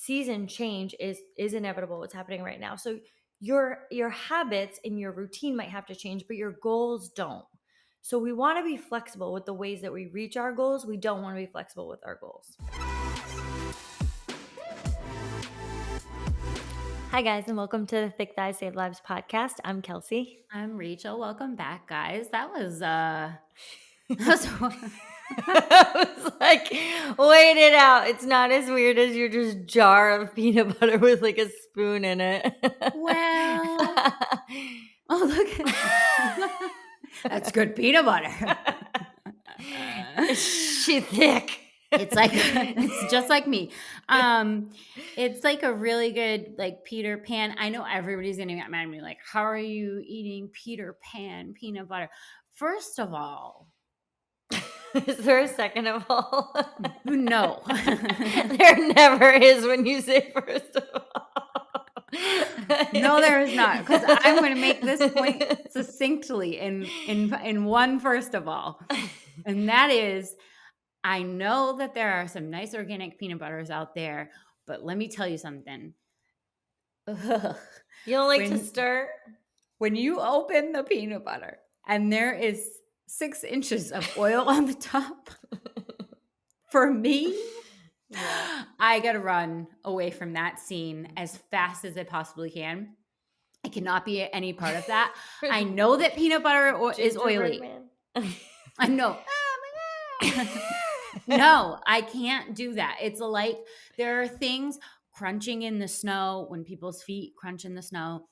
season change is inevitable. It's happening right now. So your habits and your routine might have to change, but your goals don't. So we want to be flexible with the ways that we reach our goals. We don't want to be flexible with our goals. Hi guys, and welcome to the Thick Thighs Save Lives podcast. I'm Kelsey. I'm Rachel. Welcome back, guys. That was I was like, wait it out. It's not as weird as your just jar of peanut butter with like a spoon in it. Well, oh look at that's good peanut butter. She's thick. It's just like me. It's like a really good like Peter Pan. I know everybody's gonna get mad at me, like, how are you eating Peter Pan peanut butter? First of all, is there a second of all? No. There never is when you say first of all. No, there is not, because I'm going to make this point succinctly in one first of all, and that is, I know that there are some nice organic peanut butters out there, but let me tell you something. You don't like to stir? When you open the peanut butter and there is 6 inches of oil on the top, for me, yeah. I got to run away from that scene as fast as I possibly can. I cannot be any part of that. I know that peanut butter is oily. I know. No, I can't do that. It's like there are things crunching in the snow when people's feet crunch in the snow.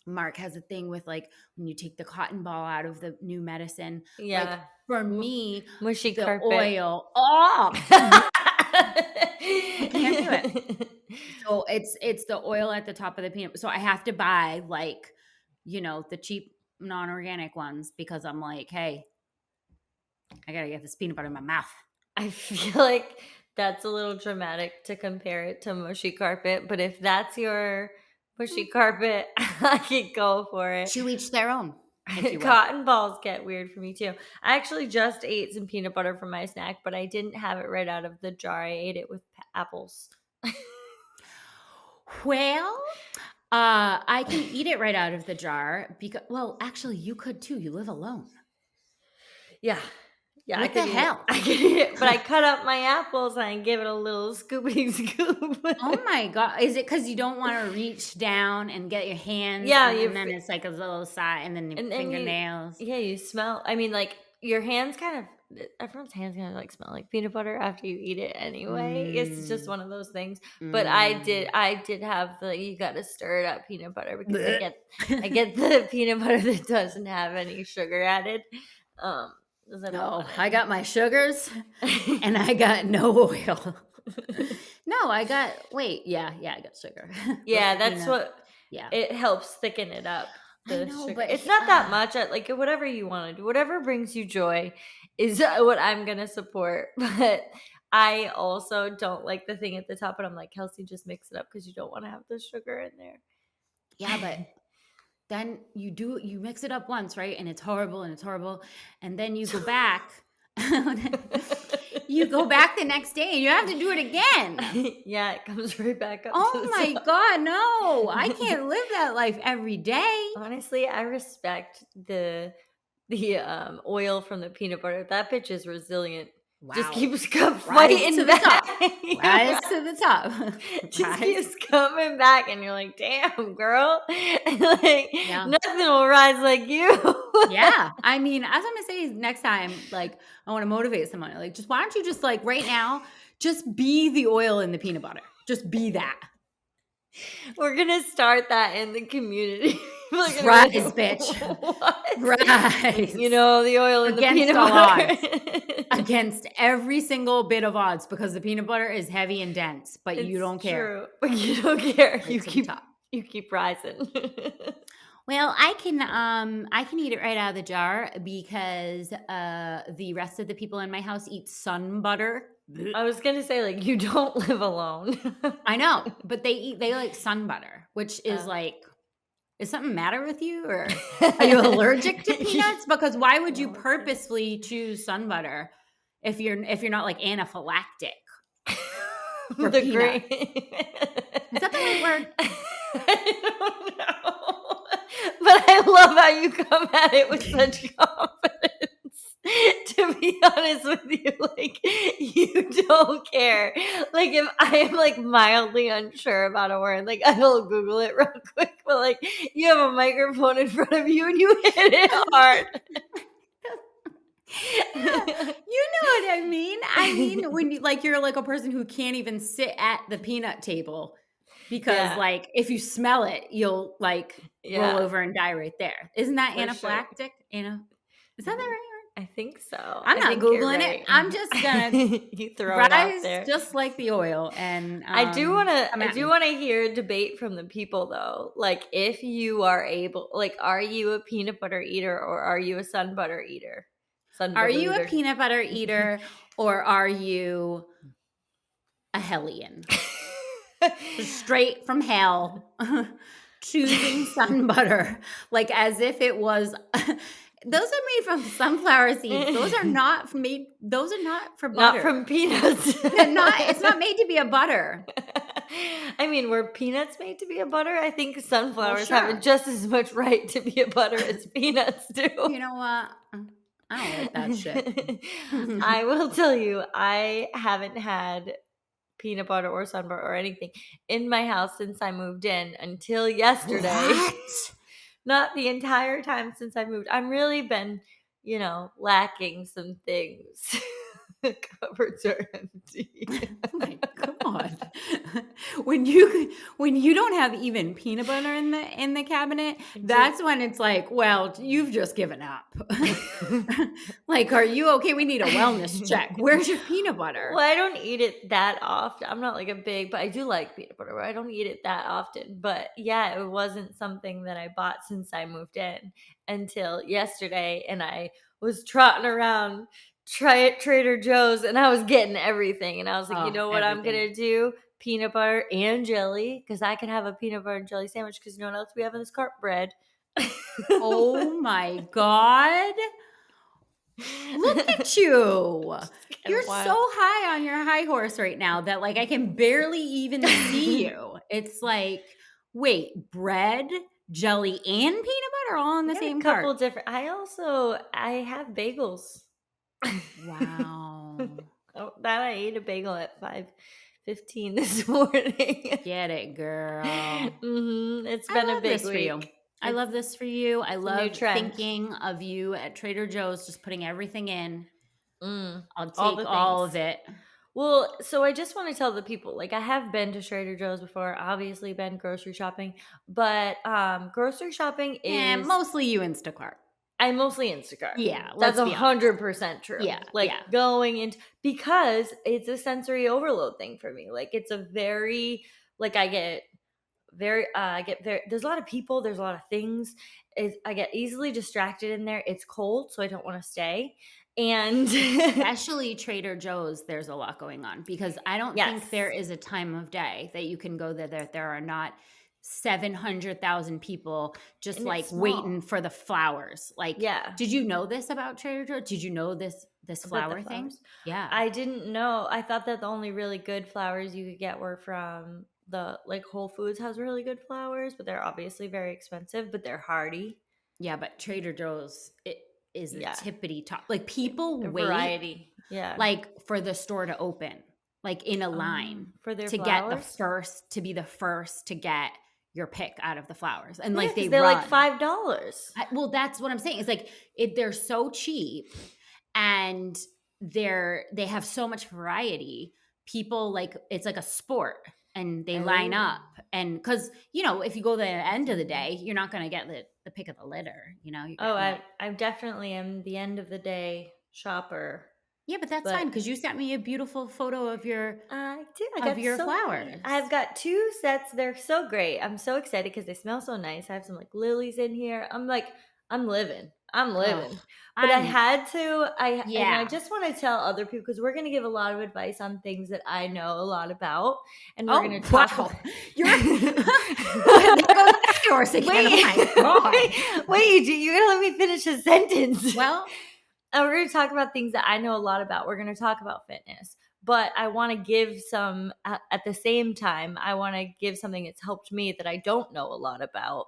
Mark has a thing with like when you take the cotton ball out of the new medicine. Yeah. Like for me, mushy the carpet. oil. Oh, I can't do it. So it's the oil at the top of the peanut. So I have to buy like, the cheap non-organic ones because I'm like, hey, I got to get this peanut butter in my mouth. I feel like that's a little dramatic to compare it to mushy carpet, but if that's your mushy carpet, I could go for it. To each their own. Cotton balls get weird for me too. I actually just ate some peanut butter for my snack, but I didn't have it right out of the jar. I ate it with apples. Well, I can eat it right out of the jar because, well, actually you could too. You live alone. Yeah. Yeah, what the hell? I could eat it, but I cut up my apples and I give it a little scoopity scoop. Oh my God. Is it because you don't want to reach down and get your hands? Yeah. And then it's like a little side and then your fingernails. You smell. I mean, like your hands everyone's hands kind of like smell like peanut butter after you eat it anyway. It's just one of those things. But I did have you got to stir it up peanut butter because I get the peanut butter that doesn't have any sugar added. No, I got my sugars and I got no oil. No, I got sugar. Yeah, that's what. Yeah, it helps thicken it up. I know, sugar. but it's not that much. Like whatever you want to do, whatever brings you joy, is what I'm gonna support. But I also don't like the thing at the top, and I'm like, Kelsey, just mix it up because you don't want to have the sugar in there. Yeah, but then you mix it up once, right? And it's horrible. And then you go back. You go back the next day and you have to do it again. Yeah, it comes right back up. Oh my God, no. I can't live that life every day. Honestly, I respect the oil from the peanut butter. That bitch is resilient. Wow. Just keeps fighting to back. Rise to the top. Just keeps coming back, and you're like, "Damn, girl!" Nothing will rise like you. Yeah, I mean, as I'm gonna say next time, like, I want to motivate someone. Like, why don't you just like right now, just be the oil in the peanut butter. Just be that. We're gonna start that in the community. Rise, bitch. What? Rise. The oil in the peanut butter. Against every single bit of odds, because the peanut butter is heavy and dense, but you don't care. True. But you don't care. You keep rising. Well, I can eat it right out of the jar because the rest of the people in my house eat sun butter. I was gonna say, like, you don't live alone. I know, but they like sun butter, which is like, is something matter with you, or are you allergic to peanuts? Because why would you purposefully choose sun butter if you're not like anaphylactic for peanuts? right word? I don't know. But I love how you come at it with such confidence. To be honest with you, like you don't care. Like if I am like mildly unsure about a word, like I will Google it real quick. But like you have a microphone in front of you and you hit it hard. Yeah, you know what I mean. I mean, when you like you're like a person who can't even sit at the peanut table because Yeah, like if you smell it, you'll like roll yeah, over and die right there. Isn't that for sure. anaphylactic? Is that the right word? I think so. I'm I not think you're Googling it. right. I'm just gonna You throw it out rise there. just like the oil and come I at do me. wanna hear a debate from the people though. Like if you are able like are you a peanut butter eater or are you a sun butter eater? Sun Are butter you a eater. peanut butter eater or are you a hellion? Straight from hell, choosing sun butter, like as if it was those are made from sunflower seeds. Those are not for Not butter. from peanuts. It's not made to be a butter. I mean, were peanuts made to be a butter? I think Well, sunflowers have sure. just as much right to be a butter as peanuts do. You know what? I don't like that shit. I will tell you, I haven't had peanut butter or sun butter or anything in my house since I moved in until yesterday. What? Not the entire time since I moved. I'm really been, lacking some things. Cupboards are empty. Oh my god. When you don't have even peanut butter in the cabinet, that's when it's like, well, you've just given up. Like, are you okay? We need a wellness check. Where's your peanut butter? Well, I don't eat it that often. I'm not like a big, but I do like peanut butter. But I don't eat it that often. But yeah, it wasn't something that I bought since I moved in until yesterday, and I was trotting around Trader Joe's, and I was getting everything, and I was like, you Oh, know what I'm everything. gonna do? Peanut butter and jelly, because I can have a peanut butter and jelly sandwich. Because you know what else we have in this cart? Bread. Oh my god. Look at you. Kind You're of so wild. high on your high horse right now that like I can barely even see you. It's like, wait, bread, jelly, and peanut butter all in I the got a same cart. couple different. I have bagels. Wow. Oh, that I ate a bagel at 5:15 this morning. Get it, girl. It's I been a love big this for you. week. I love this for you. I It's a new love trend. thinking of you at Trader Joe's, just putting everything in. I'll All take the all things. of it. Well, so I just want to tell the people, like I have been to Trader Joe's before, obviously been grocery shopping, but grocery shopping And is mostly you Instacart. I mostly Instacart. Yeah, That's let's be honest. 100% true. Yeah, Like yeah. going into because it's a sensory overload thing for me. Like it's a very like I get very there's a lot of people, there's a lot of things. I get easily distracted in there. It's cold, so I don't want to stay. And Especially Trader Joe's, there's a lot going on because I don't yes. think there is a time of day that you can go there that there are not 700,000 people just And it's like small. waiting for the flowers. Like, Yeah. did you know this about Trader Joe's? Did you know this About the flower thing? flowers. Yeah. I didn't know. I thought that the only really good flowers you could get were from the like Whole Foods has really good flowers, but they're obviously very expensive, but they're hardy. Yeah, but Trader Joe's it is the Yeah. tippity top. Like people A wait variety. Yeah. like for the store to open, like in a line For their to get flowers? to be the first to get your pick out of the flowers. And Well, yeah, like because they they're like run. $5. Well, that's what I'm saying. It's like they're so cheap and they have so much variety. People like it's like a sport and they line Oh. up and because if you go the end of the day, you're not going to get the pick of the litter. You're Oh, getting like I definitely am the end of the day shopper. yeah, but that's But fine because you sent me a beautiful photo of your I do. I got so many. flowers. I've got 2 sets. They're so great. I'm so excited because they smell so nice. I have some like lilies in here. I'm like, I'm living. I'm Oh, living. But I I'm had to. I yeah. just want to tell other people because we're gonna give a lot of advice on things that I know a lot about, and we're gonna Oh talk. wow, you're there goes that horse again. Oh my god. wait, you gotta let me finish a sentence. Well, And we're going to talk about things that I know a lot about. We're going to talk about fitness, but I want to give some at the same time. I want to give something that's helped me that I don't know a lot about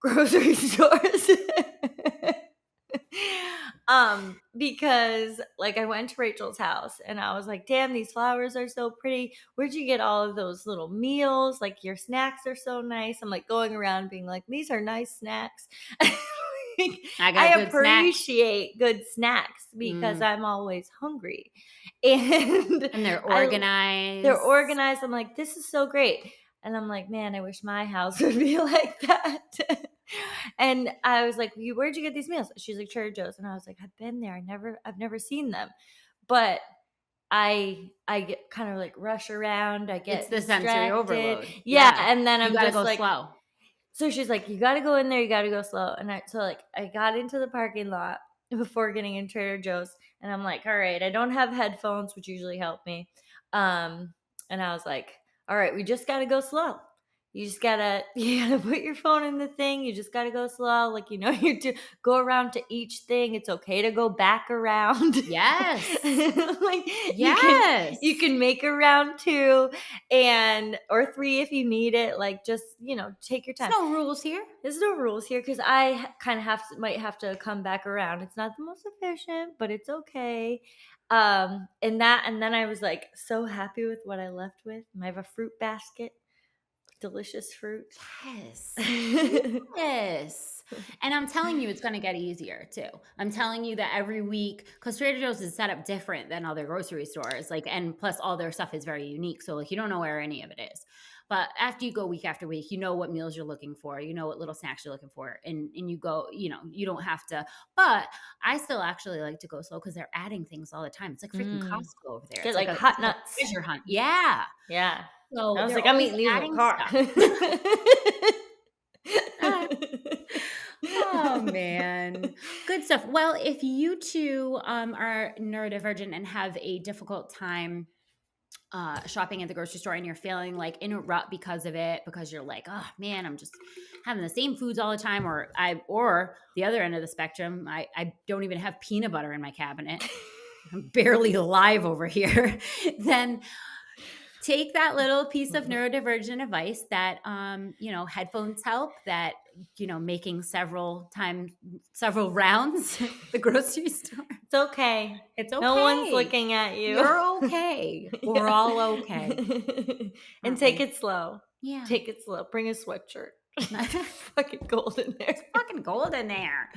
grocery stores. Because like I went to Rachel's house and I was like, damn, these flowers are so pretty. Where'd you get all of those little meals? Like your snacks are so nice. I'm like going around being like, these are nice snacks. Like, I got I good snacks. appreciate good snacks because Mm. I'm always hungry. And And they're I they're organized. organized. I'm like, this is so great. And I'm like, man, I wish my house would be like that. And I was like, where'd you get these meals? She's like, Trader Joe's. And I was like, I've been there. I've never seen them. But I get kind of like rush around. I It's get the sensory distracted. overload. Yeah. Yeah. And then You I'm gotta just go like, slow. so she's like, you got to go in there. You got to go slow. And so like, I got into the parking lot before getting in Trader Joe's. And I'm like, all right, I don't have headphones, which usually help me. And I was like, all right, we just got to go slow. You gotta put your phone in the thing. You just gotta go slow. Like, you do go around to each thing. It's okay to go back around. Yes. Like Yes. you can make a round 2 or 3 if you need it. Like just, take your There's time. no rules here. There's no rules here because I kind of might have to come back around. It's not the most efficient, but it's okay. And then I was like so happy with what I left with. I have a fruit basket, delicious fruit. Yes. Yes. And I'm telling you, it's going to get easier too. I'm telling you that every week, because Trader Joe's is set up different than other grocery stores, like, and plus all their stuff is very unique. So, like, you don't know where any of it is. But after you go week after week, you know what meals you're looking for, you know what little snacks you're looking for, and you go, you don't have to. But I still actually like to go slow because they're adding things all the time. It's like freaking Costco over there. Get It's like like a hot it's like a nuts. treasure hunt. Yeah. Yeah. So I was they're like, I'm always eating these in the adding car. stuff. Oh man, good stuff. Well, if you two are neurodivergent and have a difficult time shopping at the grocery store and you're feeling like in a rut because of it, because you're like, oh man, I'm just having the same foods all the time, or the other end of the spectrum, I don't even have peanut butter in my cabinet. I'm barely alive over here. Then take that little piece of neurodivergent advice that headphones help, that making several rounds at the grocery store. It's okay. It's No one's okay. looking at you. You're okay. We're Yeah. all okay, And aren't take we? it slow. Yeah. Take it slow. Bring a sweatshirt. It's It's fucking cold in there. fucking cold in there.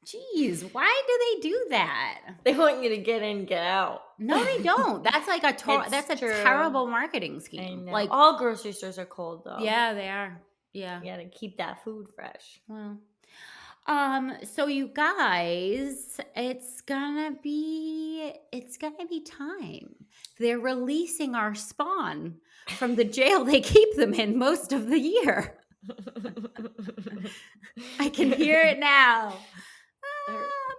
Jeez, why do they do that? They want you to get in, get out. No, they don't. That's like that's It's a true. terrible marketing I scheme. know. Like, All grocery stores are cold though. yeah, they are. Yeah. You gotta keep that food fresh. Well, so you guys, it's gonna be time. They're releasing our spawn from the jail they keep them in most of the year. I can hear it now.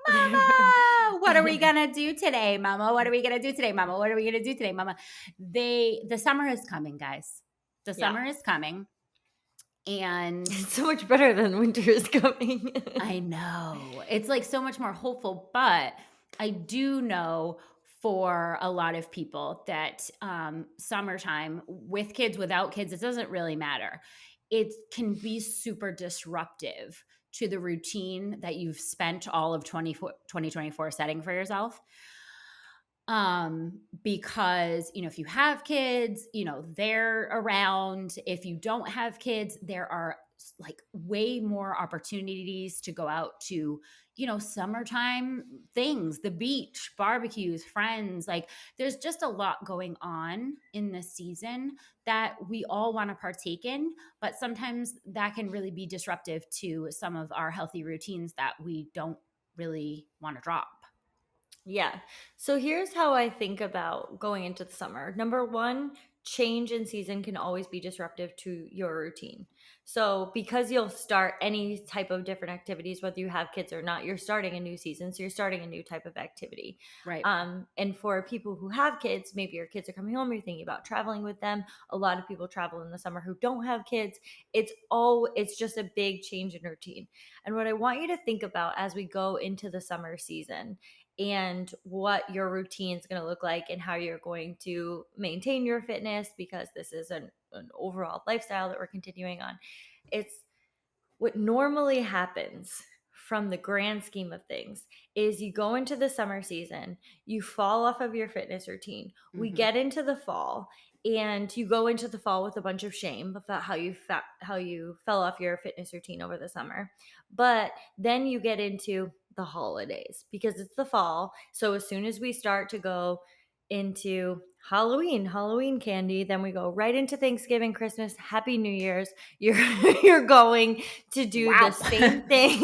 Mama, what are we gonna do today, Mama? What are we gonna do today, Mama? What are we gonna do today, Mama? The summer is coming, guys. The Yeah. summer is coming. And It's so much better than winter is coming. I know. It's like so much more hopeful, but I do know for a lot of people that summertime, with kids, without kids, it doesn't really matter. It can be super disruptive to the routine that you've spent all of 2024 setting for yourself. Because if you have kids, they're around. If you don't have kids, there are like way more opportunities to go out to summertime things, the beach, barbecues, friends. Like, there's just a lot going on in this season that we all want to partake in, but sometimes that can really be disruptive to some of our healthy routines that we don't really want to drop. Yeah. So here's how I think about going into the summer. Number one, change in season can always be disruptive to your routine. So because you'll start any type of different activities, whether you have kids or not, you're starting a new season. So you're starting a new type of activity. Right. And for people who have kids, maybe your kids are coming home, you're thinking about traveling with them. A lot of people travel in the summer who don't have kids. It's just a big change in routine. And what I want you to think about as we go into the summer season and what your routine is going to look like and how you're going to maintain your fitness, because this is an overall lifestyle that we're continuing on. It's what normally happens from the grand scheme of things is you go into the summer season, you fall off of your fitness routine. We Mhm. get into the fall, and you go into the fall with a bunch of shame about how you fell off your fitness routine over the summer. But then you get into the holidays because it's the fall. So as soon as we start to go into Halloween candy, then we go right into Thanksgiving, Christmas, Happy New Year's. You're you're going to do the Wow. same thing.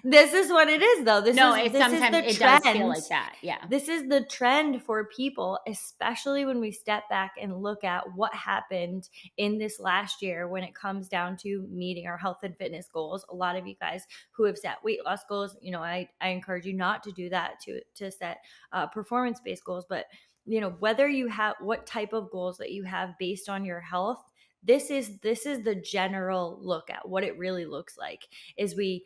This is what it is, though. No, This is sometimes the it does feel trend. like that. Yeah. This is the trend for people, especially when we step back and look at what happened in this last year when it comes down to meeting our health and fitness goals. A lot of you guys who have set weight loss goals, I encourage you not to do that, to set performance-based goals. But whether you have what type of goals that you have based on your health, this is the general look at what it really looks like. Is we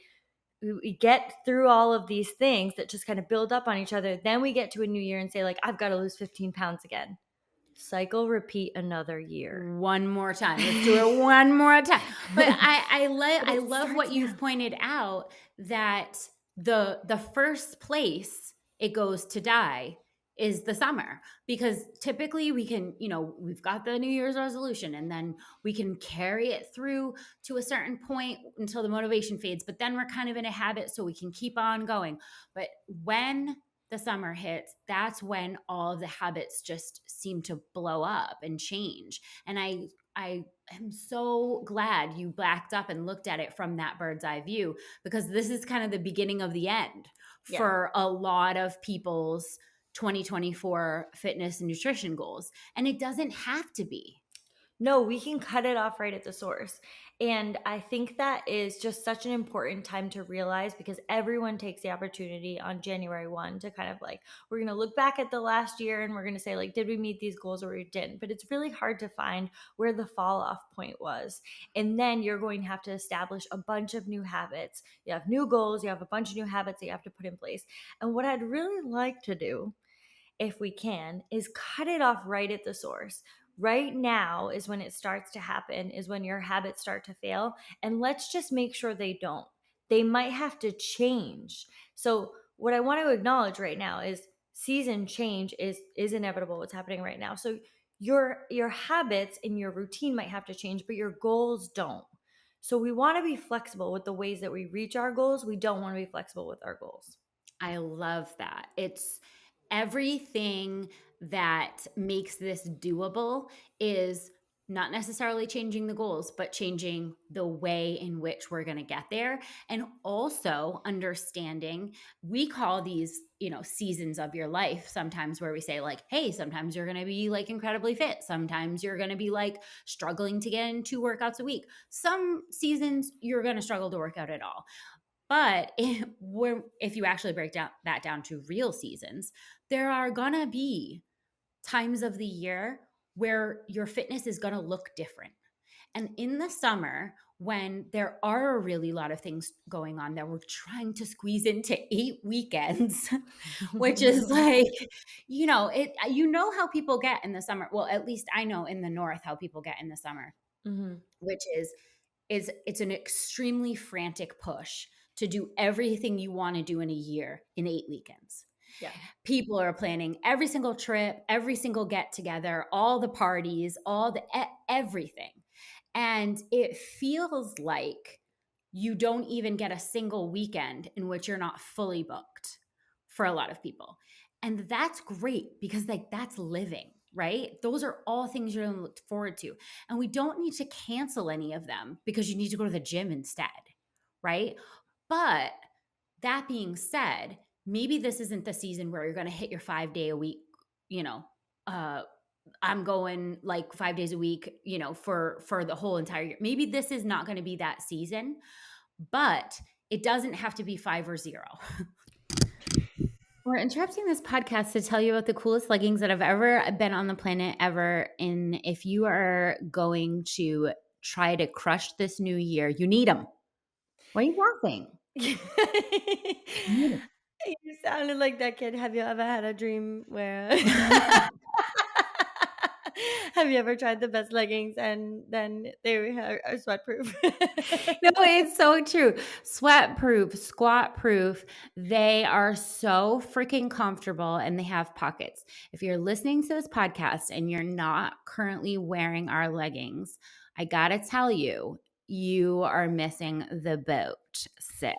get through all of these things that just kind of build up on each other, then we get to a new year and say, like, I've got to lose 15 pounds again. Cycle, repeat, another year. One more time. Let's do it one more time. But But I it love what starts you've now. pointed out, that the first place it goes to die is the summer, because typically we can, we've got the New Year's resolution, and then we can carry it through to a certain point until the motivation fades, but then we're kind of in a habit, so we can keep on going. But when the summer hits, that's when all of the habits just seem to blow up and change. And I am so glad you backed up and looked at it from that bird's eye view, because this is kind of the beginning of the end Yeah. for a lot of people's 2024 fitness and nutrition goals. And it doesn't have to be. No, we can cut it off right at the source. And I think that is just such an important time to realize, because everyone takes the opportunity on January 1 to kind of like, we're going to look back at the last year and we're going to say, like, did we meet these goals or we didn't? But it's really hard to find where the fall off point was. And then you're going to have to establish a bunch of new habits. You have new goals, you have a bunch of new habits that you have to put in place. And what I'd really like to do, if we can, is cut it off right at the source. Right now is when it starts to happen, is when your habits start to fail. And let's just make sure they don't. They might have to change. So, what I want to acknowledge right now is season change is inevitable. What's happening right now. So, your habits and your routine might have to change, but your goals don't. So, we want to be flexible with the ways that we reach our goals. We don't want to be flexible with our goals. I love that. It's everything that makes this doable is not necessarily changing the goals, but changing the way in which we're going to get there. And also understanding, we call these, seasons of your life sometimes, where we say, like, hey, sometimes you're going to be like incredibly fit. Sometimes you're going to be like struggling to get in 2 workouts a week. Some seasons you're going to struggle to work out at all. But if you actually break that down to real seasons, there are gonna be times of the year where your fitness is gonna look different. And in the summer, when there are a really lot of things going on that we're trying to squeeze into 8 weekends, which is like, how people get in the summer. Well, at least I know in the North how people get in the summer, Mhm. which is it's an extremely frantic push to do everything you want to do in a year in 8 weekends. Yeah. People are planning every single trip, every single get together, all the parties, everything. And it feels like you don't even get a single weekend in which you're not fully booked for a lot of people. And that's great, because like that's living, right? Those are all things you're going to look forward to. And we don't need to cancel any of them because you need to go to the gym instead, right? But that being said, maybe this isn't the season where you're going to hit your 5 day a week, you know, I'm going like 5 days a week, for the whole entire year. Maybe this is not going to be that season, but it doesn't have to be 5 or 0. We're interrupting this podcast to tell you about the coolest leggings that have ever been on the planet ever. And if you are going to try to crush this new year, you need them. Why are you laughing? You need 'em. You sounded like that kid. Have you ever had a dream where Have you ever tried the best leggings and then they are sweat-proof? No, it's so true. Sweat proof, squat proof. They are so freaking comfortable and they have pockets. If you're listening to this podcast and you're not currently wearing our leggings, I gotta tell you, you are missing the boat, sis.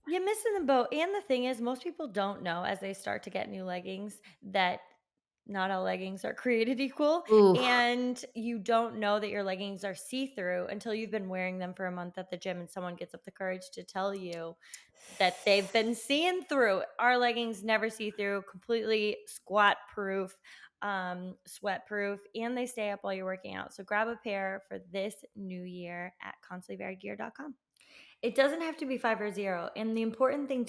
You're missing the boat, and the thing is, most people don't know as they start to get new leggings that not all leggings are created equal, Ooh, and you don't know that your leggings are see-through until you've been wearing them for a month at the gym and someone gets up the courage to tell you that they've been seeing through. Our leggings never see through, completely squat proof, sweat proof, and they stay up while you're working out. So grab a pair for this new year at constantlyvariedgear.com. It doesn't have to be 5 or 0, and the important thing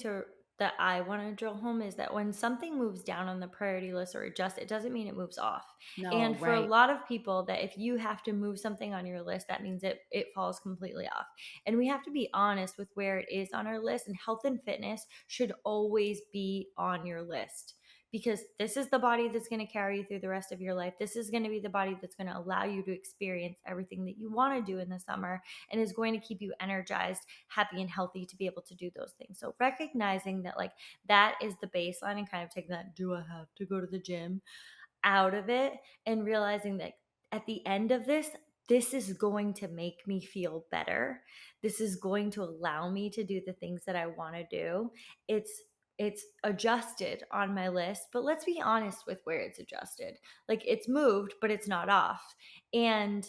that I wanna drill home is that when something moves down on the priority list or adjust, it doesn't mean it moves off. no, And for a right. lot of people, that if you have to move something on your list, that means it falls completely off. And we have to be honest with where it is on our list, and health and fitness should always be on your list. Because this is the body that's gonna carry you through the rest of your life. This is gonna be the body that's gonna allow you to experience everything that you wanna do in the summer and is going to keep you energized, happy, and healthy to be able to do those things. So recognizing that like that is the baseline and kind of taking that, do I have to go to the gym, out of it, and realizing that at the end of this is going to make me feel better. This is going to allow me to do the things that I want to do. It's adjusted on my list, but let's be honest with where it's adjusted. Like it's moved, but it's not off. And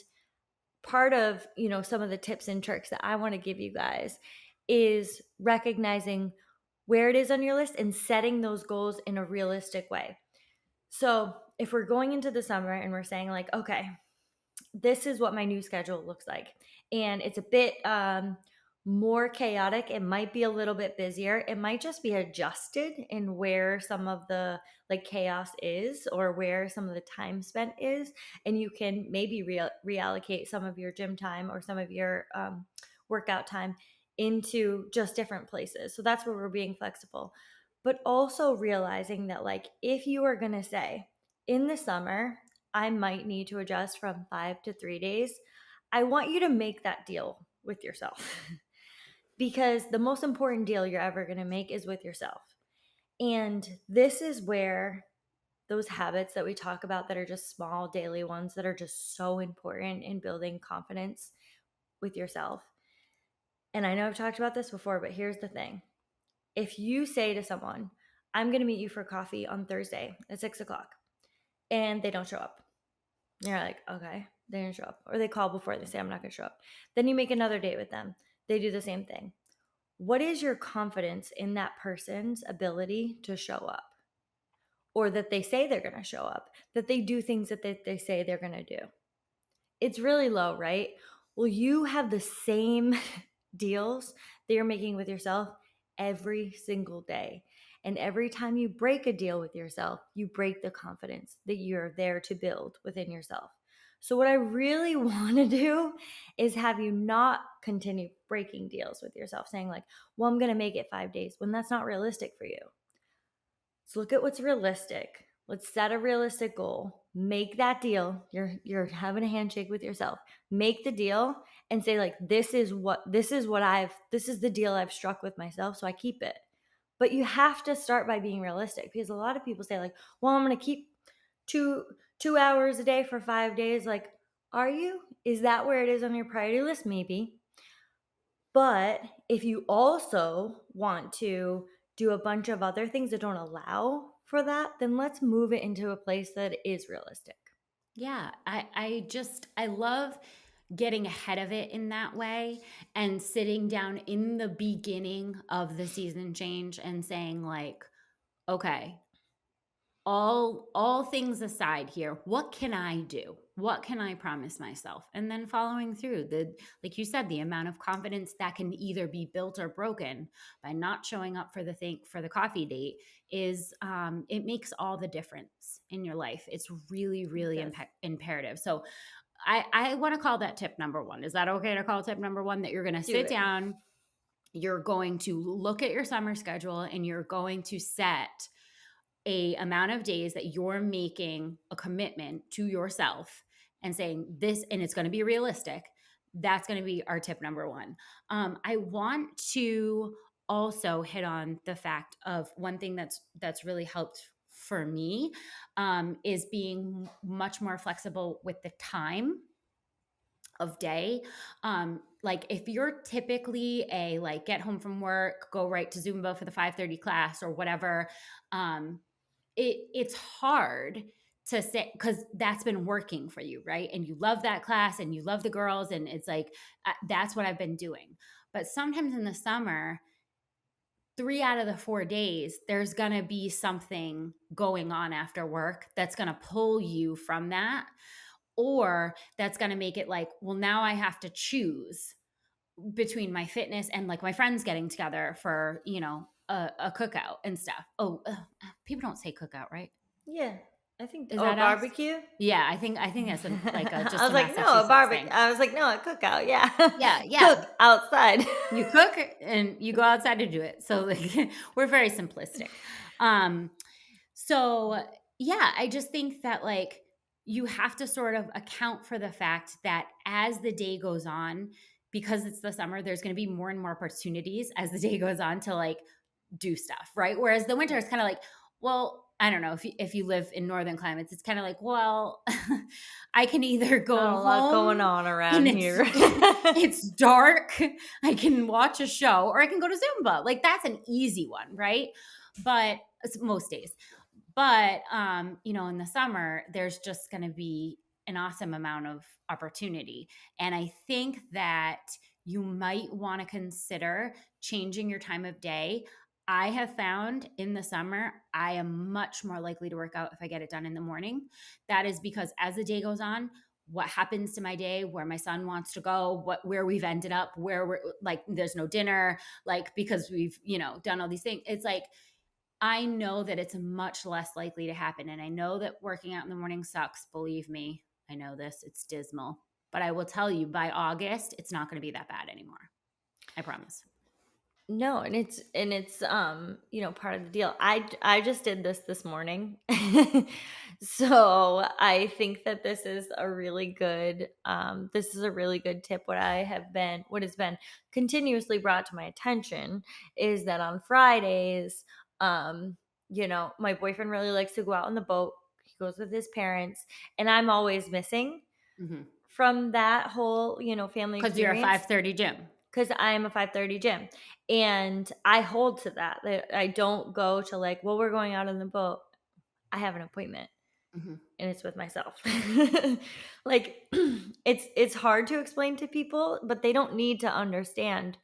part of, some of the tips and tricks that I want to give you guys is recognizing where it is on your list and setting those goals in a realistic way. So, if we're going into the summer and we're saying like, okay, this is what my new schedule looks like. And it's a bit more chaotic. It might be a little bit busier. It might just be adjusted in where some of the like chaos is or where some of the time spent is. And you can maybe reallocate some of your gym time or some of your workout time into just different places. So that's where we're being flexible. But also realizing that, like, if you are going to say in the summer, I might need to adjust from 5 to 3 days. I want you to make that deal with yourself because the most important deal you're ever going to make is with yourself. And this is where those habits that we talk about that are just small daily ones that are just so important in building confidence with yourself. And I know I've talked about this before, but here's the thing. If you say to someone, I'm going to meet you for coffee on Thursday at 6 o'clock, and they don't show up, you're like, okay, they didn't show up. Or they call before, they say, I'm not going to show up. Then you make another date with them. They do the same thing. What is your confidence in that person's ability to show up? Or that they say they're going to show up, that they do things that they say they're going to do? It's really low, right? Well, you have the same deals that you're making with yourself every single day. And every time you break a deal with yourself, you break the confidence that you're there to build within yourself. So, what I really want to do is have you not continue breaking deals with yourself, saying, like, well, I'm going to make it 5 days when that's not realistic for you. Let's look at what's realistic. Let's set a realistic goal. Make that deal. You're having a handshake with yourself. Make the deal and say like this is the deal I've struck with myself, so I keep it. But you have to start by being realistic because a lot of people say like, "Well, I'm going to keep 2 hours a day for 5 days." Like, are you? Is that where it is on your priority list? Maybe. But if you also want to do a bunch of other things that don't allow for that, then let's move it into a place that is realistic. Yeah, I love getting ahead of it in that way and sitting down in the beginning of the season change and saying like, okay, all things aside here, what can I do? What can I promise myself? And then following through, the like you said, the amount of confidence that can either be built or broken by not showing up for the coffee date is it makes all the difference in your life. It's really It really does. imperative. So I want to call that tip number one. Is that okay to call tip number one, that you're going to Do sit it. down, you're going to look at your summer schedule and you're going to set a amount of days that you're making a commitment to yourself and saying this, and it's going to be realistic. That's going to be our tip number one. I want to also hit on the fact of one thing that's really helped for me, is being much more flexible with the time of day. Like if you're typically a like get home from work, go right to Zumba for the 5:30 class or whatever, it's hard to say because that's been working for you, right? And you love that class and you love the girls, and it's like that's what I've been doing. But sometimes in the summer, 3 out of the 4 days, there's gonna be something going on after work that's gonna pull you from that, or that's going to make it like, well, now I have to choose between my fitness and like my friends getting together for, a cookout and stuff. Oh, people don't say cookout, right? Yeah, I think. Is Oh, that us? barbecue. Yeah, I think that's like I just was a like, no, a Massachusetts barbecue. thing. I was like, no, a cookout. Yeah, Yeah, yeah. cook outside. You cook and you go outside to do it. So like, we're very simplistic. So yeah, I just think that like you have to sort of account for the fact that as the day goes on, because it's the summer, there's going to be more and more opportunities as the day goes on to like do stuff, right? Whereas the winter is kind of like, well, I don't know if you live in northern climates, it's kind of like, well, I can either Not go a lot going home on and around it's here. it's dark, I can watch a show, or I can go to Zumba. Like that's an easy one, right? But most days. But in the summer, there's just going to be an awesome amount of opportunity. And I think that you might want to consider changing your time of day. I have found in the summer, I am much more likely to work out if I get it done in the morning. That is because as the day goes on, what happens to my day, where my son wants to go, where we've ended up, where we're like, there's no dinner, like because we've, done all these things. It's like, I know that it's much less likely to happen. And I know that working out in the morning sucks. Believe me, I know this. It's dismal. But I will tell you by August, it's not going to be that bad anymore. I promise. No, and it's part of the deal. I just did this morning. So I think that this is a really good tip. What has been continuously brought to my attention is that on Fridays, my boyfriend really likes to go out on the boat. He goes with his parents, and I'm always missing from that whole, family Because you're a experience. 5:30 gym. Because I'm a 5:30 gym, and I hold to that. I don't go to like, well, we're going out on the boat. I have an appointment, and it's with myself. Like, it's hard to explain to people, but they don't need to understand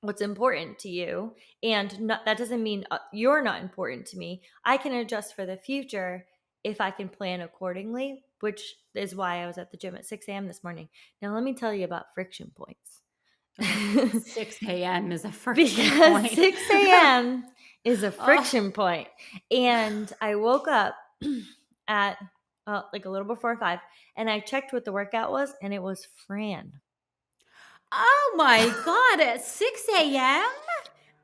what's important to you, and that doesn't mean you're not important to me. I can adjust for the future if I can plan accordingly, which is why I was at the gym at 6 a.m. this morning. Now, let me tell you about friction points. 6 a.m. is a friction Because point. 6 a.m. is a friction point. And I woke up at like a little before 5, and I checked what the workout was, and it was Fran. Oh my God, at 6 a.m.?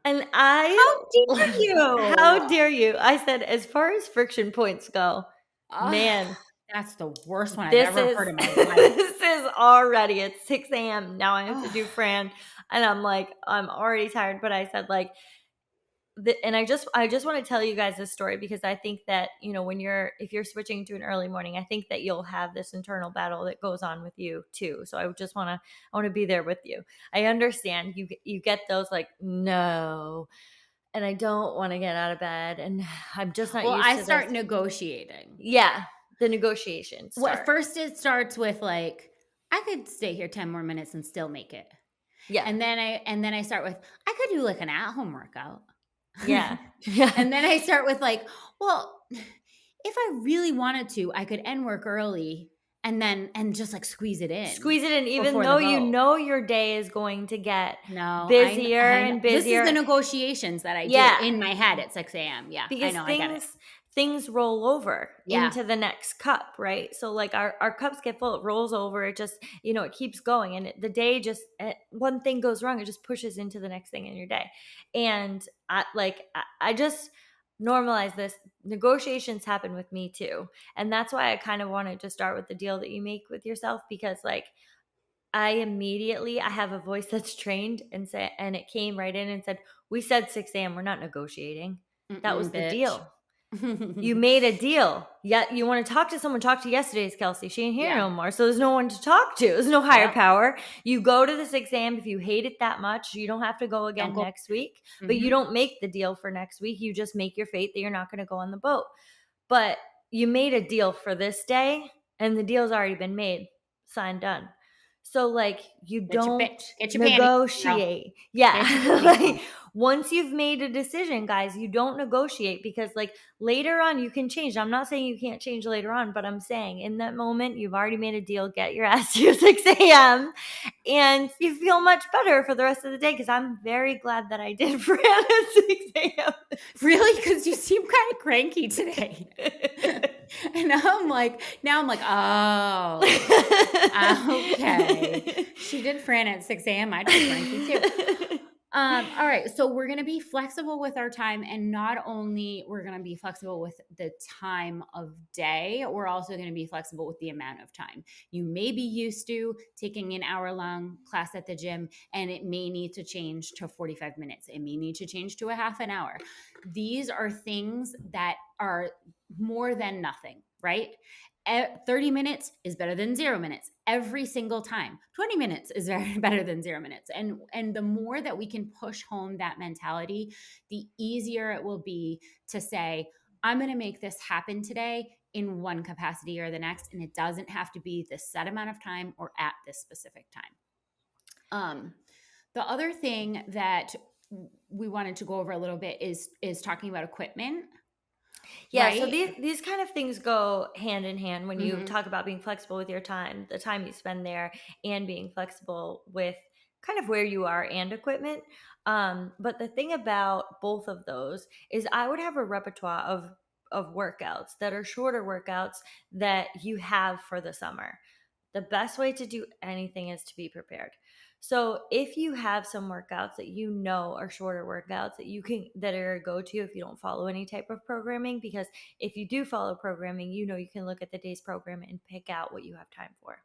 And How dare you? how dare you? I said, as far as friction points go, man, That's the worst one I've ever heard in my life. this is already at 6 a.m. Now I have to do Fran. And I'm like, I'm already tired. But I said, like, and I just want to tell you guys this story because I think that, if you're switching to an early morning, I think that you'll have this internal battle that goes on with you too. So I want to be there with you. I understand you get those like, no, and I don't want to get out of bed, and I'm just not Well, used I to start this. negotiating. Yeah, the negotiations Well, start. first it starts with like, I could stay here 10 more minutes and still make it. Yeah. And then I start with, I could do like an at-home workout. Yeah. And then I start with like, well, if I really wanted to, I could end work early and just like squeeze it in. Squeeze it in, even before the though you vote. know your day is going to get No, busier I know. and busier. This is the negotiations that I Yeah. do in my head at 6 a.m. Yeah, Because I know, I get it. things roll over Yeah. into the next cup, right? So like our cups get full, it rolls over, it just, it keeps going. And the day just, one thing goes wrong, it just pushes into the next thing in your day. And I just normalize this. Negotiations happen with me too. And that's why I kind of wanted to start with the deal that you make with yourself, because like I have a voice that's trained and it came right in and said, "We said 6 a.m. We're not negotiating. That was Mm-mm, the bitch. deal. You made a deal. Yeah, you want to talk to someone, talk to yesterday's Kelsey. She ain't here Yeah. no more. So there's no one to talk to. There's no higher Yep. power. You go to the 6 a.m. If you hate it that much, you don't have to go Don't again go. next week. But you Mhm. don't make the deal for next week. You just make your fate that you're not going to go on the boat. But you made a deal for this day, and the deal's already been made, signed, done. So like you don't Get your panties on, girl. negotiate. Get your Yeah. panties Like on. once you've made a decision, guys, you don't negotiate, because like later on you can change. I'm not saying you can't change later on, but I'm saying in that moment you've already made a deal. Get your ass to your 6 a.m. and you feel much better for the rest of the day, because I'm very glad that I did Fran at 6 a.m. Really? Because you seem kind of cranky today. And now I'm like, oh, okay. She did Fran at 6 a.m. I'd be cranky too. All right. So we're going to be flexible with our time. And not only we're going to be flexible with the time of day, we're also going to be flexible with the amount of time. You may be used to taking an hour-long class at the gym, and it may need to change to 45 minutes. It may need to change to a half an hour. These are things that are more than nothing, right? 30 minutes is better than 0 minutes every single time. 20 minutes is better than 0 minutes. And the more that we can push home that mentality, the easier it will be to say, I'm going to make this happen today in one capacity or the next. And it doesn't have to be this set amount of time or at this specific time. The other thing that we wanted to go over a little bit is talking about equipment, Yeah, so right? these kind of things go hand in hand when you Mm-hmm. talk about being flexible with your time, the time you spend there, and being flexible with kind of where you are and equipment. But the thing about both of those is I would have a repertoire of workouts that are shorter workouts that you have for the summer. The best way to do anything is to be prepared. So if you have some workouts that you know are shorter workouts that are a go-to if you don't follow any type of programming, because if you do follow programming, you can look at the day's program and pick out what you have time for.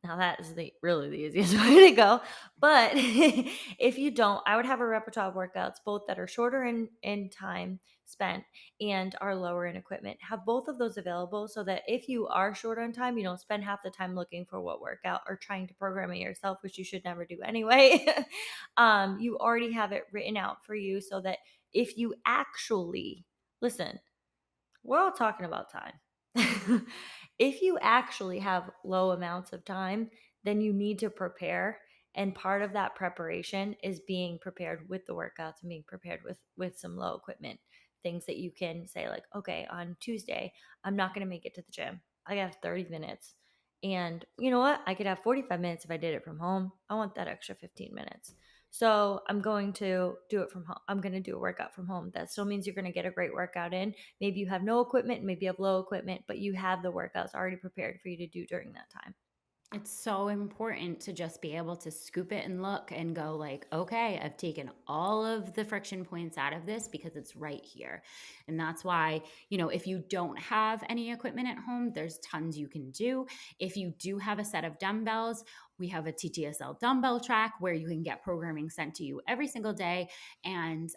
Now that is really the easiest way to go. But if you don't, I would have a repertoire of workouts, both that are shorter in time spent and are lower in equipment. Have both of those available so that if you are short on time, you don't spend half the time looking for what workout or trying to program it yourself, which you should never do anyway. You already have it written out for you so that if you actually listen, we're all talking about time. If you actually have low amounts of time, then you need to prepare. And part of that preparation is being prepared with the workouts and being prepared with some low equipment. Things that you can say, like, okay, on Tuesday, I'm not going to make it to the gym. I have 30 minutes. And you know what? I could have 45 minutes if I did it from home. I want that extra 15 minutes. So I'm going to do it from home. I'm going to do a workout from home. That still means you're going to get a great workout in. Maybe you have no equipment, maybe you have low equipment, but you have the workouts already prepared for you to do during that time. It's so important to just be able to scoop it and look and go like, okay, I've taken all of the friction points out of this because it's right here. And that's why, if you don't have any equipment at home, there's tons you can do. If you do have a set of dumbbells, we have a TTSL dumbbell track where you can get programming sent to you every single day. And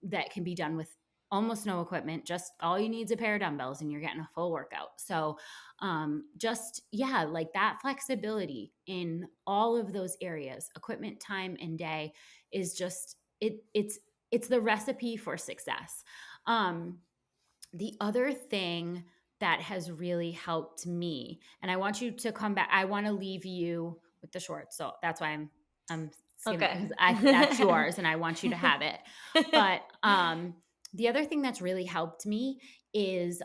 that can be done with almost no equipment. Just all you need is a pair of dumbbells and you're getting a full workout. So like that flexibility in all of those areas, equipment, time, and day, is just it's the recipe for success. The other thing that has really helped me, and I want you to come back, I want to leave you with the shorts, so that's why I'm skimming, Okay. because that's yours and I want you to have it. But the other thing that's really helped me is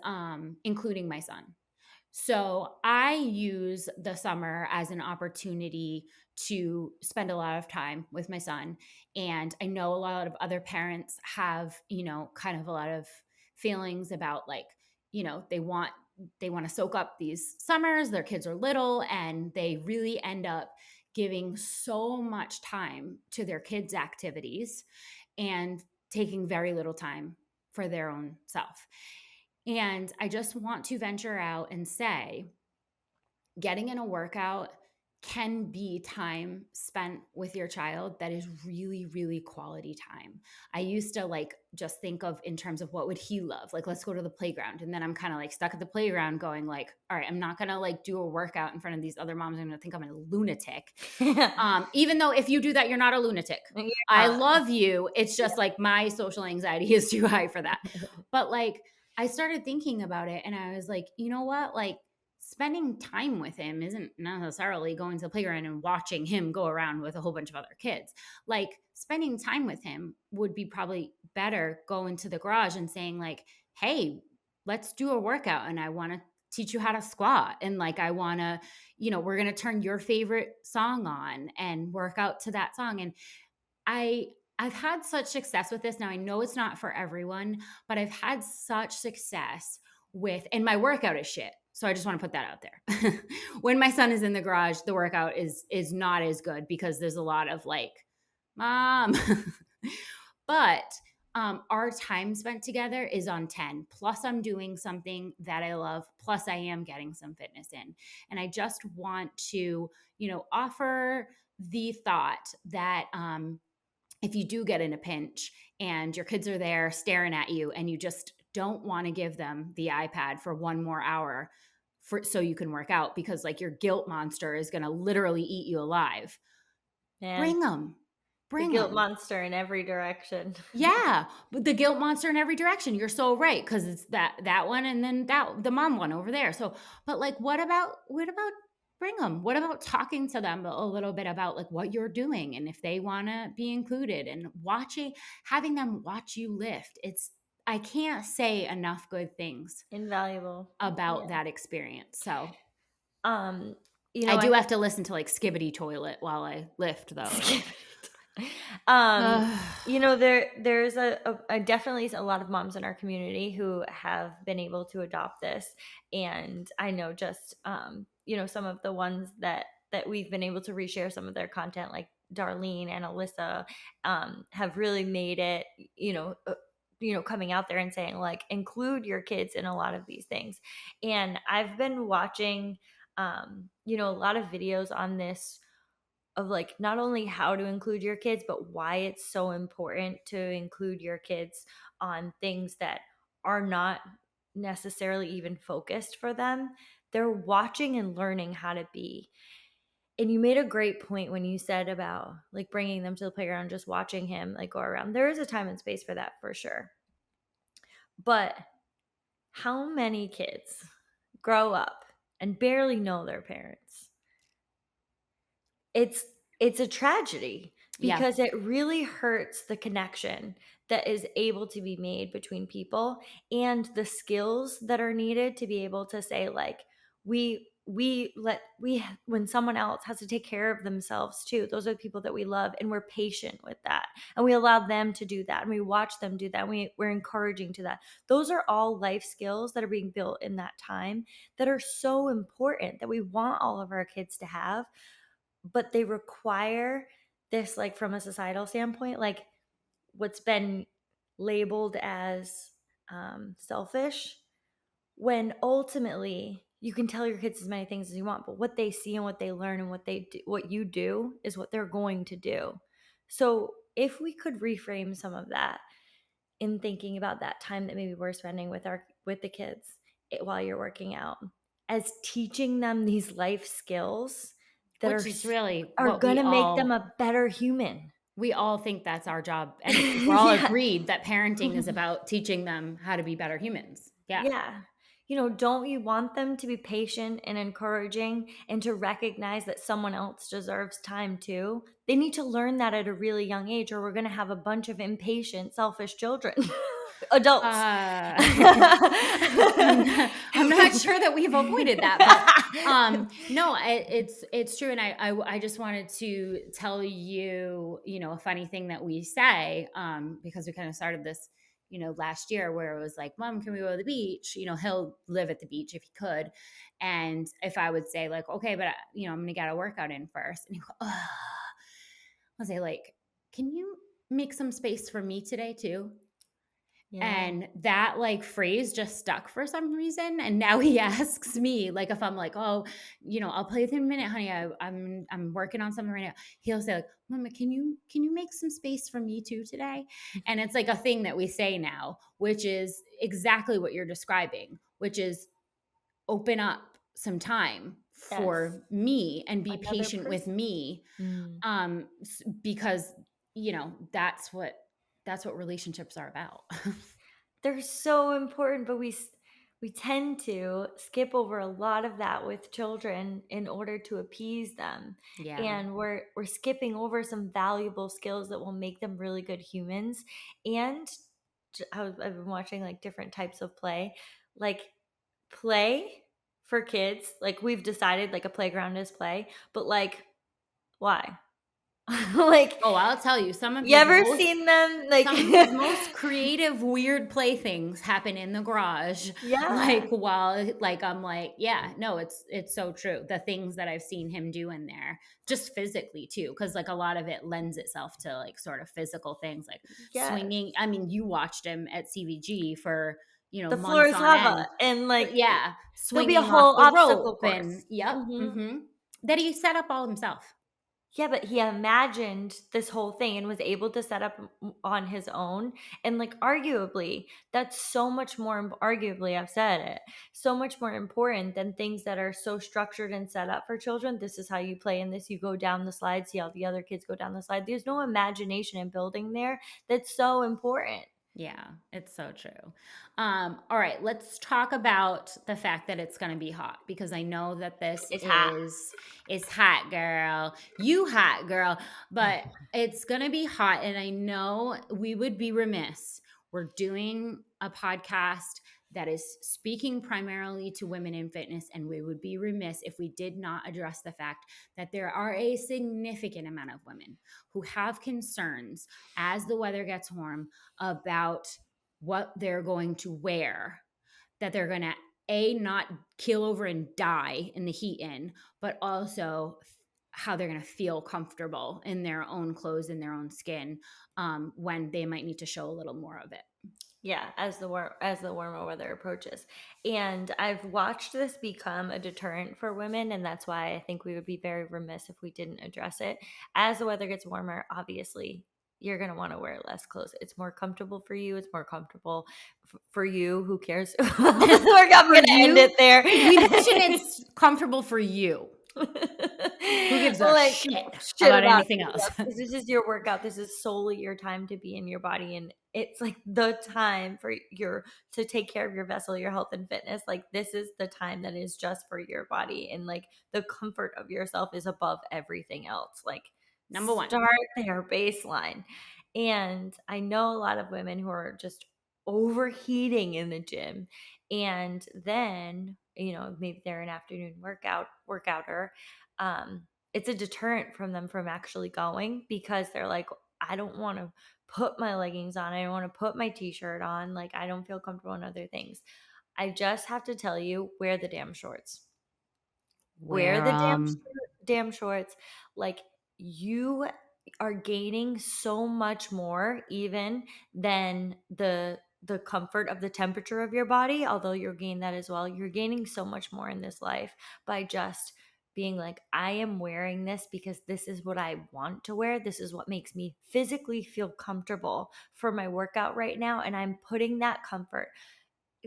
including my son. So I use the summer as an opportunity to spend a lot of time with my son. And I know a lot of other parents have, kind of a lot of feelings about like, they want to soak up these summers. Their kids are little and they really end up giving so much time to their kids' activities and taking very little time for their own self. And I just want to venture out and say, getting in a workout can be time spent with your child that is really, really quality time. I used to like just think of in terms of what would he love? Like, let's go to the playground. And then I'm kind of like stuck at the playground going like, all right, I'm not going to like do a workout in front of these other moms. I'm going to think I'm a lunatic. Even though if you do that, you're not a lunatic. You're I not. love you. It's Yeah. just like my social anxiety is too high for that. But like, I started thinking about it and I was like, you know what? Like, spending time with him isn't necessarily going to the playground and watching him go around with a whole bunch of other kids. Like, spending time with him would be probably better going to the garage and saying like, hey, let's do a workout and I want to teach you how to squat. And like, I want to, we're going to turn your favorite song on and work out to that song. And I've had such success with this. Now I know it's not for everyone, but I've had such success with, and my workout is shit. So I just want to put that out there. When my son is in the garage, the workout is not as good because there's a lot of like, mom. But our time spent together is on 10. Plus, I'm doing something that I love. Plus, I am getting some fitness in. And I just want to, offer the thought that if you do get in a pinch and your kids are there staring at you and you just don't want to give them the iPad for one more hour so you can work out because like your guilt monster is going to literally eat you alive. Man, Bring them. the Bring guilt them. monster in every direction. Yeah, but the guilt monster in every direction. You're so right because it's that one and then the mom one over there. So, but like, what about bring them? What about talking to them a little bit about like what you're doing and if they want to be included and having them watch you lift. I can't say enough good things Invaluable. about Yeah. that experience. So Um, I do I have to listen to like Skibbity Toilet while I lift though. um, there's a definitely a lot of moms in our community who have been able to adopt this, and I know just some of the ones that we've been able to reshare some of their content, like Darlene and Alyssa, have really made it, coming out there and saying like include your kids in a lot of these things, and I've been watching, a lot of videos on this of like not only how to include your kids, but why it's so important to include your kids on things that are not necessarily even focused for them. They're watching and learning how to be. And you made a great point when you said about like bringing them to the playground, just watching him like go around. There is a time and space for that for sure. But how many kids grow up and barely know their parents? It's a tragedy Yeah. because it really hurts the connection that is able to be made between people and the skills that are needed to be able to say like we when someone else has to take care of themselves too, those are the people that we love and we're patient with that and we allow them to do that and we watch them do that and we're encouraging to that. Those are all life skills that are being built in that time that are so important that we want all of our kids to have, but they require this, like from a societal standpoint, like what's been labeled as selfish, when ultimately you can tell your kids as many things as you want, but what they see and what they learn and what they do, what you do is what they're going to do. So if we could reframe some of that in thinking about that time that maybe we're spending with the kids while you're working out as teaching them these life skills that Which is really are what going to make them a better human. we all think that's our job anyways. We're all Yeah. agreed that parenting is about teaching them how to be better humans. Yeah. Yeah. Don't you want them to be patient and encouraging and to recognize that someone else deserves time too? They need to learn that at a really young age, or we're going to have a bunch of impatient, selfish children, adults. I'm not sure that we've avoided that, but no, it's true. And I just wanted to tell you, a funny thing that we say, because we kind of started this last year where it was like, Mom, can we go to the beach? He'll live at the beach if he could. And if I would say like, okay, but I'm going to get a workout in first. And he'd go, ugh. I'll say like, can you make some space for me today too? Yeah. And that like phrase just stuck for some reason. And now he asks me, like, if I'm like, oh, I'll play with him in a minute, honey. I'm working on something right now. He'll say, like, Mama, can you make some space for me too today? And it's like a thing that we say now, which is exactly what you're describing, which is open up some time Yes. for me and be Another patient with person. me. Mm. Because that's what relationships are about. They're so important, but we tend to skip over a lot of that with children in order to appease them. Yeah. And we're skipping over some valuable skills that will make them really good humans. And I've been watching like different types of play. Like play for kids, like we've decided like a playground is play, but like why? Like Oh, I'll tell you, you ever seen them like some of his most creative, weird playthings happen in the garage. yeah. Like while like I'm like, yeah, no, it's so true. The things that I've seen him do in there, just physically too, because like a lot of it lends itself to like sort of physical things like Yes. swinging. I mean, you watched him at CVG for The floor months is on lava, end. and like Yeah, there'll be a swinging off whole the obstacle rope course. and yep, Mhm. that he set up all himself. Yeah, but he imagined this whole thing and was able to set up on his own. And like, arguably, that's so much more, arguably, I've said it, so much more important than things that are so structured and set up for children. This is how you play in this. You go down the slide, see how the other kids go down the slide. There's no imagination in building there that's so important. Yeah, it's so true. All right, let's talk about the fact that it's going to be hot because I know that this It's hot. is hot, girl. You hot, girl. But it's going to be hot, and I know we would be remiss. We're doing a podcast that is speaking primarily to women in fitness, and we would be remiss if we did not address the fact that there are a significant amount of women who have concerns as the weather gets warm about what they're going to wear, that they're going to not keel over and die in the heat but also how they're going to feel comfortable in their own clothes, in their own skin, when they might need to show a little more of it. Yeah, as the warmer weather approaches. And I've watched this become a deterrent for women, and that's why I think we would be very remiss if we didn't address it. As the weather gets warmer, obviously, you're going to want to wear less clothes. It's more comfortable for you. It's more comfortable for you. Who cares? I'm For going to end you, it there. we mentioned it's comfortable for you. Who gives a Like shit shit about about anything you. else? Because this is your workout. This is solely your time to be in your body, and it's like the time for your to take care of your vessel, your health and fitness. Like this is the time that is just for your body, and like the comfort of yourself is above everything else. Like Number one. start there, baseline. And I know a lot of women who are just overheating in the gym, and then maybe they're an afternoon workouter. It's a deterrent from them from actually going because they're like, I don't want to put my leggings on. I don't want to put my t-shirt on. Like I don't feel comfortable in other things. I just have to tell you, wear the damn shorts. Wear Where the damn shorts. Like you are gaining so much more even than the comfort of the temperature of your body, although you'll gain that as well. You're gaining so much more in this life by just being like, I am wearing this because this is what I want to wear. This is what makes me physically feel comfortable for my workout right now. And I'm putting that comfort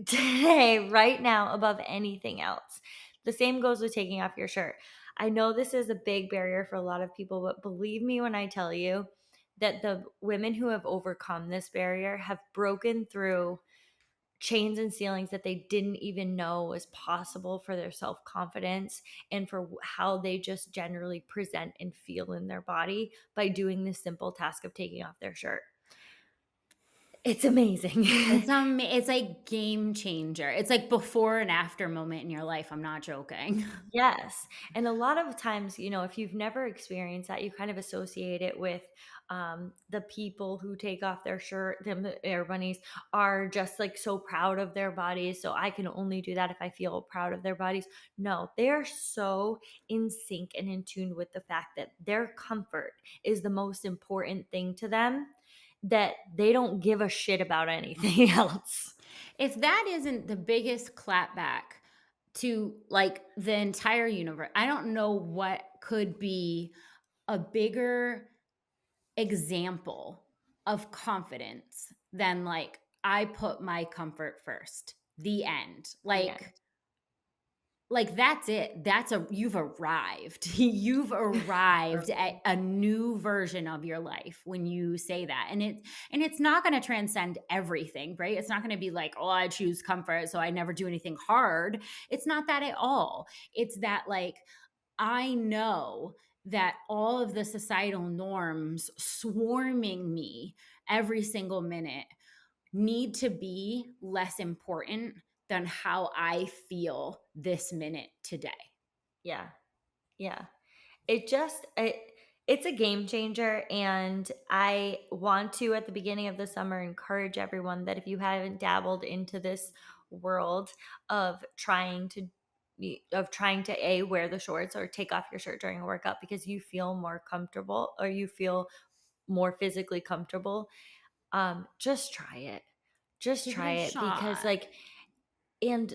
today, right now, above anything else. The same goes with taking off your shirt. I know this is a big barrier for a lot of people, but believe me when I tell you that the women who have overcome this barrier have broken through chains and ceilings that they didn't even know was possible for their self confidence and for how they just generally present and feel in their body by doing this simple task of taking off their shirt. It's amazing. It's like game changer. It's like before and after moment in your life, I'm not joking. Yes. And a lot of times, if you've never experienced that, you kind of associate it with the people who take off their shirt, them, the air bunnies are just like so proud of their bodies. So I can only do that if I feel proud of their bodies. No, they are so in sync and in tune with the fact that their comfort is the most important thing to them, that they don't give a shit about anything else. If that isn't the biggest clapback to like the entire universe, I don't know what could be a bigger example of confidence than like, I put my comfort first. The end. The end. Like that's it. You've arrived. You've arrived at Perfect. a new version of your life when you say that. And it's not going to transcend everything, right? It's not going to be like, "Oh, I choose comfort, so I never do anything hard." It's not that at all. It's that like I know that all of the societal norms swarming me every single minute need to be less important than how I feel this minute today. Yeah. Yeah. It's a game changer, and I want to, at the beginning of the summer, encourage everyone that if you haven't dabbled into this world of trying to a wear the shorts or take off your shirt during a workout because you feel more comfortable or you feel more physically comfortable, just try it. Just Give it try a it because, shot. like, and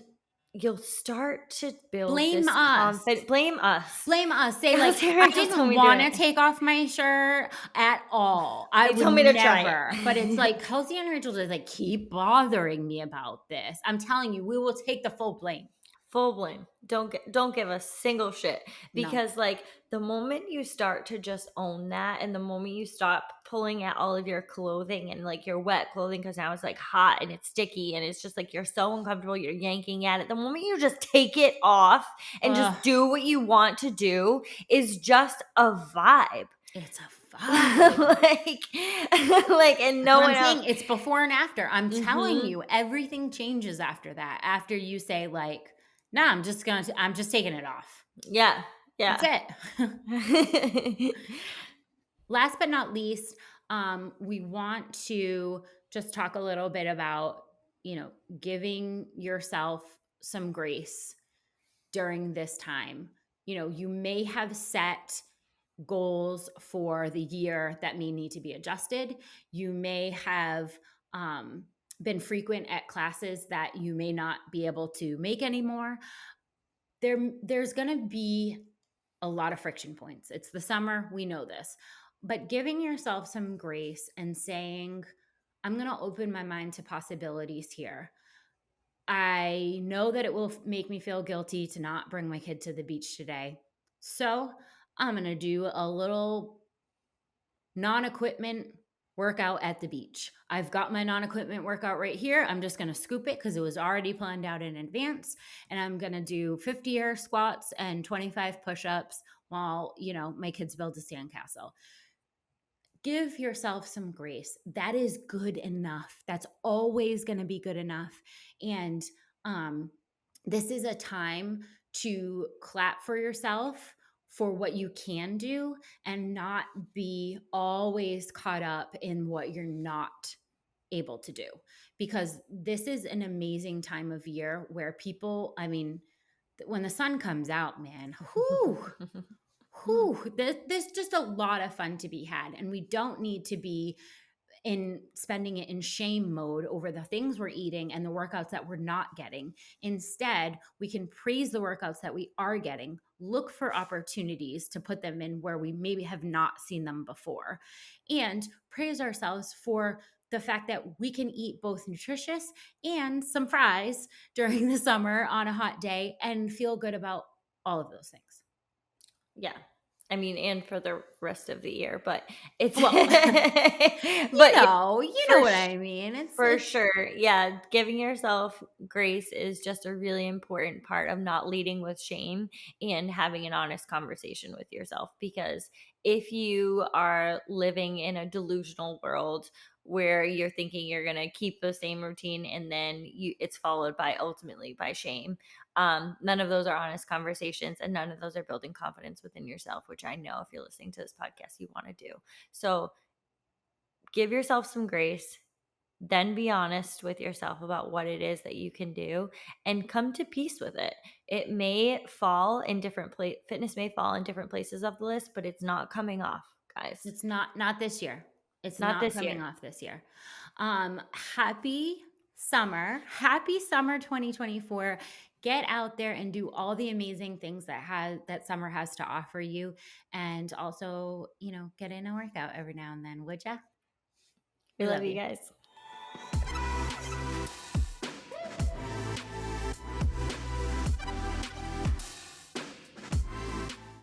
you'll start to build Blame this us. confidence. Blame us. Blame us. Say like, Jose I Rachel told didn't me to do want to it. take off my shirt at all. I They would told me to try never. But it's it. like Kelsey and Rachel just like keep bothering me about this. I'm telling you, we will take the full blame. Full blame. Don't give a single shit, No. because like the moment you start to just own that, and the moment you stop pulling at all of your clothing and like your wet clothing, because now it's like hot and it's sticky and it's just like you're so uncomfortable, you're yanking at it. The moment you just take it off and Ugh, just do what you want to do is just a vibe. it's a vibe. like and That's no what one I'm else. saying. It's before and after. I'm telling Mhm. you, everything changes after that. After you say like, "Nah, I'm just taking it off." Yeah. That's Yeah. it. Last but not least, we want to just talk a little bit about, giving yourself some grace during this time. You may have set goals for the year that may need to be adjusted. You may have been frequent at classes that you may not be able to make anymore. There's going to be a lot of friction points. It's the summer, we know this. But giving yourself some grace and saying, I'm going to open my mind to possibilities here. I know that it will make me feel guilty to not bring my kid to the beach today. So I'm going to do a little non equipment workout at the beach. I've got my non equipment workout right here. I'm just going to scoop it because it was already planned out in advance. And I'm going to do 50 air squats and 25 push ups while, my kids build a sandcastle. Give yourself some grace. That is good enough. That's always going to be good enough. And this is a time to clap for yourself for what you can do and not be always caught up in what you're not able to do. Because this is an amazing time of year where people, I mean, when the sun comes out, man, there's just a lot of fun to be had. And we don't need to be in spending it in shame mode over the things we're eating and the workouts that we're not getting. Instead, we can praise the workouts that we are getting, look for opportunities to put them in where we maybe have not seen them before, and praise ourselves for the fact that we can eat both nutritious and some fries during the summer on a hot day and feel good about all of those things. Yeah. I mean, and for the rest of the year, but it's Well, but yeah, you know for what sh- I mean. for It's sure. Yeah, giving yourself grace is just a really important part of not leading with shame and having an honest conversation with yourself, because if you are living in a delusional world where you're thinking you're going to keep the same routine and then it's followed by ultimately by shame. None of those are honest conversations, and none of those are building confidence within yourself, which I know if you're listening to this podcast you want to do. So give yourself some grace, then be honest with yourself about what it is that you can do and come to peace with it. It may fall in different fitness may fall in different places of the list, but it's not coming off, guys. It's not this year. It's Not not this coming year. off this year. Happy summer. Happy summer 2024. Get out there and do all the amazing things that summer has to offer you. And also, get in a workout every now and then, would ya? We We love love you you. guys.